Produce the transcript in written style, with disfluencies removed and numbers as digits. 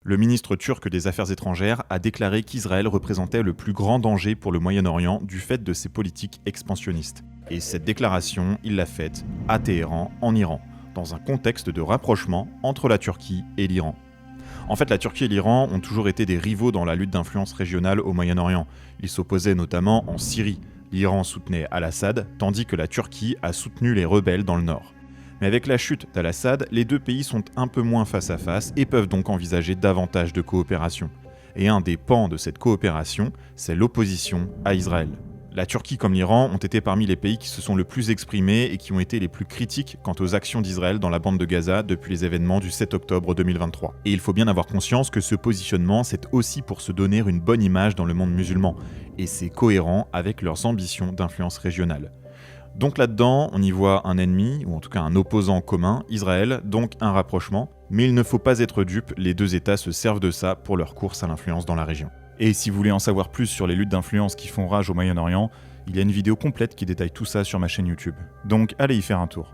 Le ministre turc des Affaires étrangères a déclaré qu'Israël représentait le plus grand danger pour le Moyen-Orient du fait de ses politiques expansionnistes. Et cette déclaration, il l'a faite à Téhéran, en Iran, dans un contexte de rapprochement entre la Turquie et l'Iran. En fait, la Turquie et l'Iran ont toujours été des rivaux dans la lutte d'influence régionale au Moyen-Orient. Ils s'opposaient notamment en Syrie. L'Iran soutenait Al-Assad, tandis que la Turquie a soutenu les rebelles dans le nord. Mais avec la chute d'Al-Assad, les deux pays sont un peu moins face à face et peuvent donc envisager davantage de coopération. Et un des pans de cette coopération, c'est l'opposition à Israël. La Turquie comme l'Iran ont été parmi les pays qui se sont le plus exprimés et qui ont été les plus critiques quant aux actions d'Israël dans la bande de Gaza depuis les événements du 7 octobre 2023. Et il faut bien avoir conscience que ce positionnement, c'est aussi pour se donner une bonne image dans le monde musulman, et c'est cohérent avec leurs ambitions d'influence régionale. Donc là-dedans, on y voit un ennemi, ou en tout cas un opposant commun, Israël, donc un rapprochement, mais il ne faut pas être dupe, les deux États se servent de ça pour leur course à l'influence dans la région. Et si vous voulez en savoir plus sur les luttes d'influence qui font rage au Moyen-Orient, il y a une vidéo complète qui détaille tout ça sur ma chaîne YouTube. Donc allez y faire un tour.